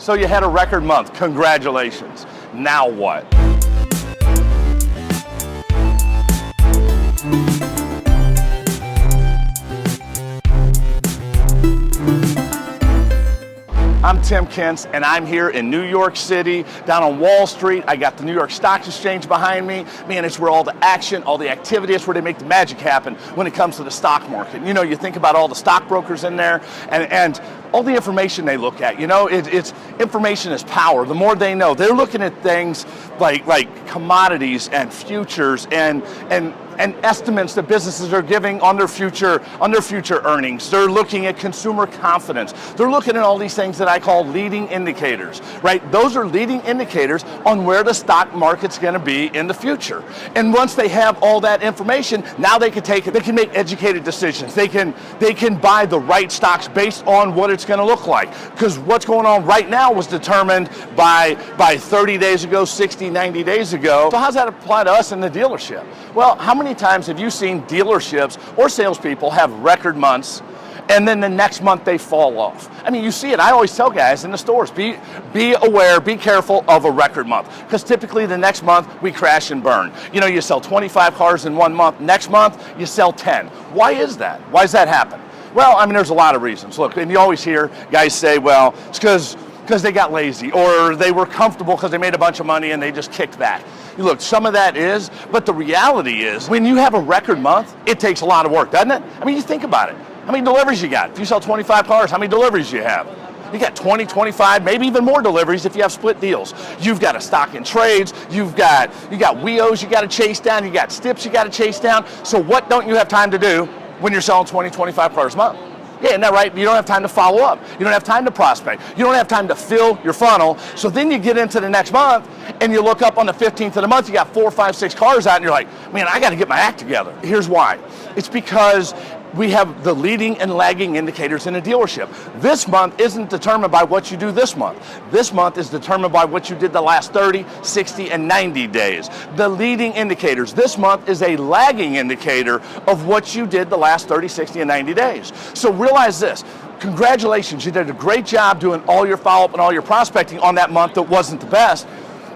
So you had a record month. Congratulations. Now what? I'm Tim Kintz, and I'm here in New York City, down on Wall Street. I got the New York Stock Exchange behind me. Man, it's where all the action, all the activity, it's where they make the magic happen when it comes to the stock market. You know, you think about all the stockbrokers in there and all the information they look at. You know, it's information is power. The more they know, they're looking at things like commodities and futures and estimates that businesses are giving on their future earnings. They're looking at consumer confidence. They're looking at all these things that I call leading indicators, right? Those are leading indicators on where the stock market's going to be in the future. And once they have all that information, now they can make educated decisions. They can buy the right stocks based on what it's going to look like. Because what's going on right now was determined by 30 days ago, 60, 90 days ago. So how does that apply to us in the dealership? Well, how many times have you seen dealerships or salespeople have record months and then the next month they fall off? I mean, you see it. I always tell guys in the stores, be aware, be careful of a record month, because typically the next month we crash and burn. You know, you sell 25 cars in 1 month, next month you sell 10. Why is that? Why does that happen? Well, I mean, there's a lot of reasons. Look, and you always hear guys say, well, it's because they got lazy, or they were comfortable because they made a bunch of money and they just kicked back. Look, some of that is, but the reality is when you have a record month, it takes a lot of work, doesn't it? I mean, you think about it. How many deliveries you got? If you sell 25 cars, how many deliveries you have? You got 20, 25, maybe even more deliveries if you have split deals. You've got a stock in trades, you got WEOs you got to chase down, you got STIPs you got to chase down. So what don't you have time to do when you're selling 20, 25 cars a month? Yeah, isn't that right? You don't have time to follow up. You don't have time to prospect. You don't have time to fill your funnel. So then you get into the next month and you look up on the 15th of the month, you got 4, 5, 6 cars out and you're like, man, I got to get my act together. Here's why. It's because we have the leading and lagging indicators in a dealership. This month isn't determined by what you do this month. This month is determined by what you did the last 30, 60, and 90 days. The leading indicators this month is a lagging indicator of what you did the last 30, 60, and 90 days. So realize this. Congratulations, you did a great job doing all your follow-up and all your prospecting on that month that wasn't the best.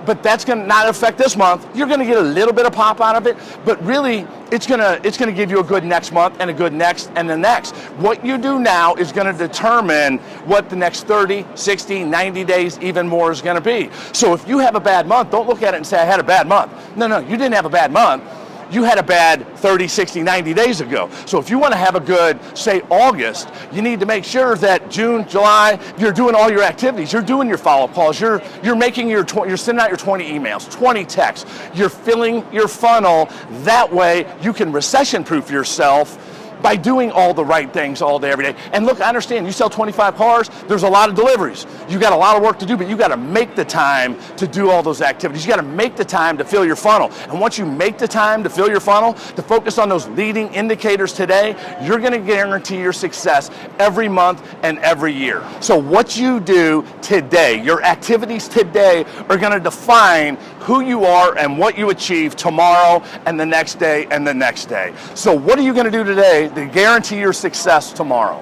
But that's going to not affect this month. You're going to get a little bit of pop out of it, but really it's going to give you a good next month and a good next and the next. What you do now is going to determine what the next 30, 60, 90 days, even more is going to be. So if you have a bad month, don't look at it and say, I had a bad month. No, you didn't have a bad month. You had a bad 30, 60, 90 days ago. So if you want to have a good, say, August, you need to make sure that June, July, you're doing all your activities. You're doing your follow-up calls. You're sending out your 20 emails, 20 texts. You're filling your funnel. That way you can recession-proof yourself by doing all the right things all day, every day. And look, I understand you sell 25 cars, there's a lot of deliveries. You got a lot of work to do, but you got to make the time to do all those activities. You got to make the time to fill your funnel. And once you make the time to fill your funnel, to focus on those leading indicators today, you're going to guarantee your success every month and every year. So what you do today, your activities today are going to define who you are and what you achieve tomorrow and the next day and the next day. So what are you going to do today to guarantee your success tomorrow?